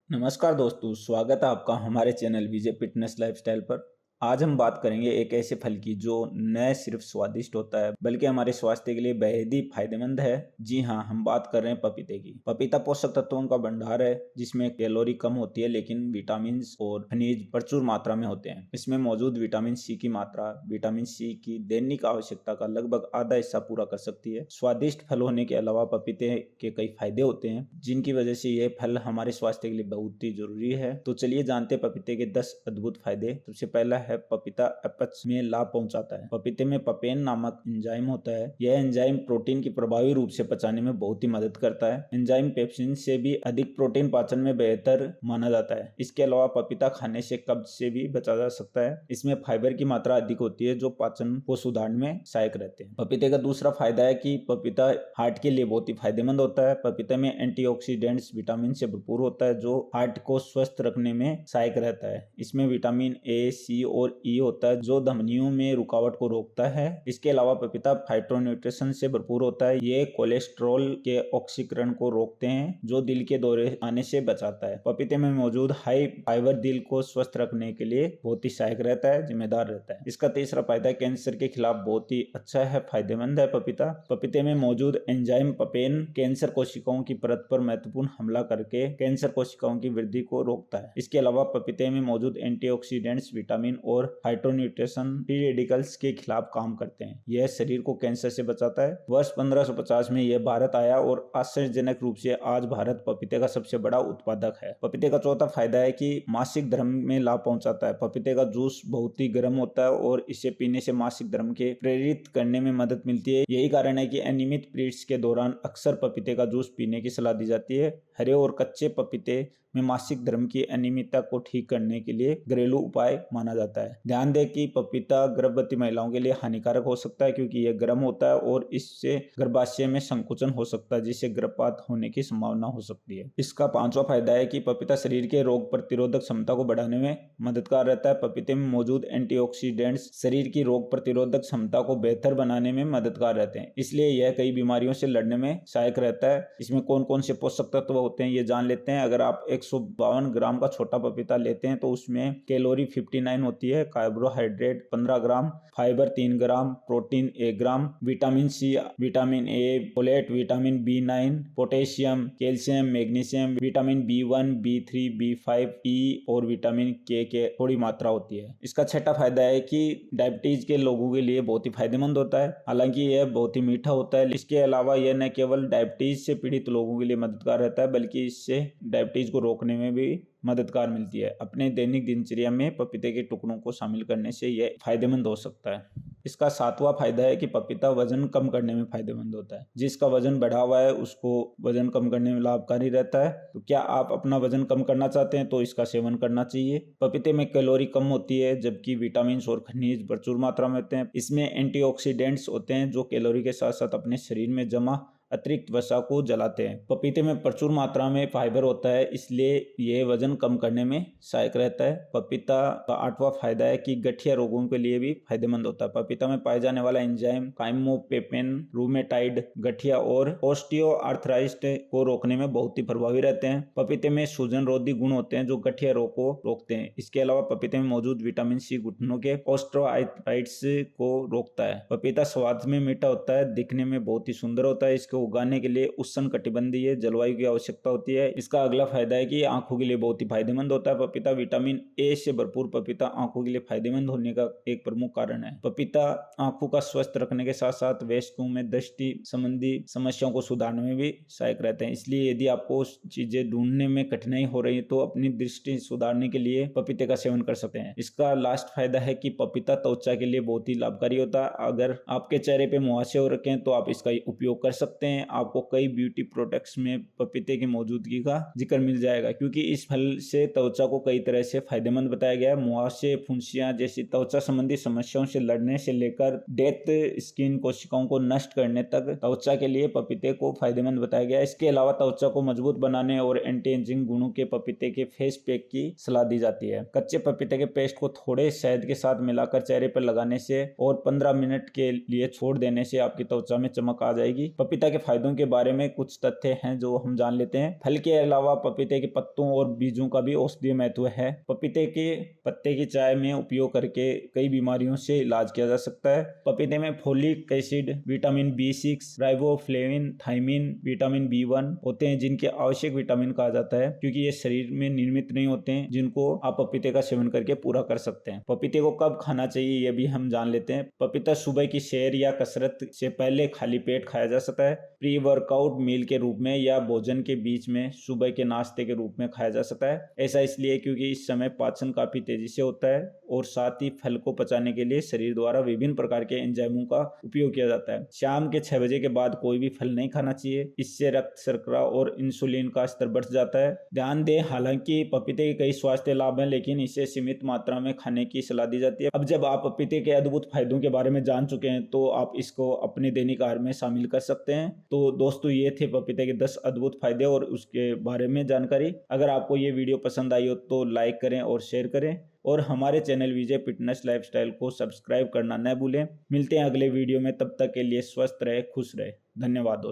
नमस्कार दोस्तों, स्वागत है आपका हमारे चैनल विजय फिटनेस लाइफस्टाइल पर। आज हम बात करेंगे एक ऐसे फल की जो न सिर्फ स्वादिष्ट होता है बल्कि हमारे स्वास्थ्य के लिए बेहद ही फायदेमंद है। जी हाँ, हम बात कर रहे हैं पपीते की। पपीता पोषक तत्वों का भंडार है जिसमें कैलोरी कम होती है लेकिन विटामिन और खनिज प्रचुर मात्रा में होते हैं। इसमें मौजूद विटामिन सी की मात्रा विटामिन सी की दैनिक आवश्यकता का लगभग आधा हिस्सा पूरा कर सकती है। स्वादिष्ट फल होने के अलावा पपीते के कई फायदे होते हैं जिनकी वजह से यह फल हमारे स्वास्थ्य के लिए बहुत ही जरूरी है। तो चलिए जानते हैं पपीते के 10 अद्भुत फायदे। सबसे पहला है पपीता अपच में लाभ पहुंचाता है। पपीते में पपेन नामक एंजाइम होता है। यह एंजाइम प्रोटीन की प्रभावी रूप से पचाने में बहुत ही मदद करता है। एंजाइम पेप्सिन से भी अधिक प्रोटीन पाचन में बेहतर माना जाता है। इसके अलावा पपीता खाने से कब्ज से भी बचा जा सकता है। इसमें फाइबर की मात्रा अधिक होती है जो पाचन को सुधारने में सहायक रहते हैं। पपीते का दूसरा फायदा है कि पपीता हार्ट के लिए बहुत ही फायदेमंद होता है। पपीते में एंटीऑक्सीडेंट्स विटामिन से भरपूर होता है जो हार्ट को स्वस्थ रखने में सहायक रहता है। इसमें विटामिन ए, सी और ई होता है जो धमनियों में रुकावट को रोकता है। इसके अलावा पपीता फाइटोन्यूट्रिशन से भरपूर होता है। ये कोलेस्ट्रॉल के ऑक्सीकरण को रोकते हैं जो दिल के दौरे आने से बचाता है। पपीते में मौजूद हाई फाइबर दिल को स्वस्थ रखने के लिए बहुत ही सहायक रहता है, जिम्मेदार रहता है। इसका तीसरा फायदा कैंसर के खिलाफ बहुत ही अच्छा है, फायदेमंद है पपीता। पपीते में मौजूद एंजाइम पपेन कैंसर कोशिकाओं की परत पर महत्वपूर्ण हमला करके कैंसर कोशिकाओं की वृद्धि को रोकता है। इसके अलावा पपीते में मौजूद एंटीऑक्सीडेंट्स विटामिन और फाइटोन्यूट्रिशन फ्री रेडिकल्स के खिलाफ काम करते हैं। यह शरीर को कैंसर से बचाता है। वर्ष 1550 में यह भारत आया और आश्चर्यजनक रूप से आज भारत पपीते का सबसे बड़ा उत्पादक है। पपीते का चौथा फायदा है कि मासिक धर्म में लाभ पहुंचाता है। पपीते का जूस बहुत ही गर्म होता है और इसे पीने से मासिक धर्म के प्रेरित करने में मदद मिलती है। यही कारण है कि अनियमित पीरियड्स के दौरान अक्सर पपीते का जूस पीने की सलाह दी जाती है। हरे और कच्चे पपीते में मासिक धर्म की अनियमितता को ठीक करने के लिए घरेलू उपाय माना जाता है। ध्यान दें कि पपीता गर्भवती महिलाओं के लिए हानिकारक हो सकता है क्योंकि यह गर्म होता है और इससे गर्भाशय में संकुचन हो सकता है जिससे गर्भपात होने की संभावना हो सकती है। इसका पांचवा फायदा है कि पपीता शरीर के रोग प्रतिरोधक क्षमता को बढ़ाने में मददगार रहता है। पपीते में मौजूद एंटीऑक्सीडेंट्स शरीर की रोग प्रतिरोधक क्षमता को बेहतर बनाने में मददगार रहते हैं, इसलिए यह कई बीमारियों से लड़ने में सहायक रहता है। इसमें कौन कौन से पोषक तत्व होते हैं ये जान लेते हैं। अगर आप 152 ग्राम का छोटा पपीता लेते हैं तो उसमें कैलोरी 59 होती है, carbohydrate 15 gram, fibre 3 gram, protein 1 gram, vitamin C, vitamin A, folate, vitamin B9, potassium, calcium, magnesium, vitamin B1, B3, B5, E और विटामिन के थोड़ी मात्रा होती है। इसका छठा फायदा है कि डायबिटीज के लोगों के लिए बहुत ही फायदेमंद होता है। हालांकि यह बहुत ही मीठा होता है। इसके अलावा यह न केवल डायबिटीज से पीड़ित लोगों के लिए मददगार रहता है बल्कि इससे डायबिटीज को रोकने में भी मददगार मिलती है। अपने दैनिक दिनचर्या में पपीते के टुकड़ों को शामिल करने से यह फायदेमंद हो सकता है। इसका सातवां फायदा है कि पपीता वजन कम करने में फायदेमंद होता है। जिसका वजन बढ़ा हुआ है उसको वजन कम करने में लाभकारी रहता है। तो क्या आप अपना वजन कम करना चाहते हैं तो इसका सेवन करना चाहिए। पपीते में कैलोरी कम होती है जबकि विटामिन और खनिज प्रचुर मात्रा में होते हैं। इसमें एंटीऑक्सीडेंट्स होते हैं जो कैलोरी के साथ साथ अपने शरीर में जमा अतिरिक्त वसा को जलाते हैं। पपीते में प्रचुर मात्रा में फाइबर होता है इसलिए यह वजन कम करने में सहायक रहता है। पपीता का आठवां फायदा है कि गठिया रोगों के लिए भी फायदेमंद होता है। पपीता में पाए जाने वाला एंजाइम काइमोपेपेन रूमेटाइड गठिया और ऑस्टियोआर्थराइटिस को रोकने में बहुत ही प्रभावी रहते हैं। पपीते में सूजन रोधी गुण होते हैं जो गठिया रोग को रोकते हैं। इसके अलावा पपीते में मौजूद विटामिन सी घुटनों के ऑस्टियोआर्थराइटिस को रोकता है। पपीता स्वाद में मीठा होता है, दिखने में बहुत ही सुंदर होता है। इसको उगाने के लिए उष्णकटिबंधीय जलवायु की आवश्यकता होती है। इसका अगला फायदा है कि आंखों के लिए बहुत ही फायदेमंद होता है। पपीता विटामिन ए से भरपूर पपीता आंखों के लिए फायदेमंद होने का एक प्रमुख कारण है। पपीता आंखों का स्वस्थ रखने के साथ साथ वयस्कों में दृष्टि संबंधी समस्याओं को सुधारने में भी सहायक रहते हैं। इसलिए यदि आपको चीजें ढूंढने में कठिनाई हो रही है तो अपनी दृष्टि सुधारने के लिए पपीते का सेवन कर सकते हैं। इसका लास्ट फायदा है कि पपीता त्वचा के लिए बहुत ही लाभकारी होता है। अगर आपके चेहरे पे मुहासे हो रखे हैं तो आप इसका उपयोग कर सकते हैं। आपको कई ब्यूटी प्रोडक्ट्स में पपीते की मौजूदगी का जिक्र मिल जाएगा क्योंकि इस फल से त्वचा को कई तरह से फायदेमंद बताया गया है। मुहासे, फुंसियां जैसी त्वचा संबंधी समस्याओं से लड़ने से लेकर डेथ स्किन कोशिकाओं को नष्ट करने तक त्वचा के लिए पपीते को फायदेमंद बताया गया है। इसके अलावा त्वचा को मजबूत बनाने और एंटी एजिंग गुणों के पपीते के फेस पैक की सलाह दी जाती है। कच्चे पपीते के पेस्ट को थोड़े शहद के साथ मिलाकर चेहरे पर लगाने से और 15 मिनट के लिए छोड़ देने से आपकी त्वचा में चमक आ जाएगी। पपीता के के फायदों के बारे में कुछ तथ्य हैं जो हम जान लेते हैं। फल के अलावा पपीते के पत्तों और बीजों का भी औषधीय महत्व है। पपीते के पत्ते की चाय में उपयोग करके कई बीमारियों से इलाज किया जा सकता है। पपीते में folic acid, vitamin B6, riboflavin, thiamine, vitamin B1 होते हैं, जिनके आवश्यक विटामिन कहा जाता है, क्योंकि ये शरीर में निर्मित नहीं होते हैं, जिनको आप पपीते का सेवन करके पूरा कर सकते हैं। पपीते को कब खाना चाहिए ये भी हम जान लेते हैं। पपीता सुबह की सैर या कसरत से पहले खाली पेट खाया जा सकता है। प्री वर्कआउट मील के रूप में या भोजन के बीच में सुबह के नाश्ते के रूप में खाया जा सकता है। ऐसा इसलिए क्योंकि इस समय पाचन काफी तेजी से होता है और साथ ही फल को पचाने के लिए शरीर द्वारा विभिन्न प्रकार के एंजाइमों का उपयोग किया जाता है। शाम के 6 बजे के बाद कोई भी फल नहीं खाना चाहिए, इससे रक्त शर्करा और इंसुलिन का स्तर बढ़ जाता है। ध्यान दें, हालांकि पपीते के कई स्वास्थ्य लाभ हैं, लेकिन इसे सीमित मात्रा में खाने की सलाह दी जाती है। अब जब आप पपीते के अद्भुत फायदों के बारे में जान चुके हैं तो आप इसको अपने दैनिक आहार में शामिल कर सकते हैं। तो दोस्तों, ये थे पपीते के 10 अद्भुत फायदे और उसके बारे में जानकारी। अगर आपको ये वीडियो पसंद आई हो तो लाइक करें और शेयर करें और हमारे चैनल विजय फिटनेस लाइफस्टाइल को सब्सक्राइब करना न भूलें। मिलते हैं अगले वीडियो में, तब तक के लिए स्वस्थ रहे, खुश रहे। धन्यवाद दोस्तों।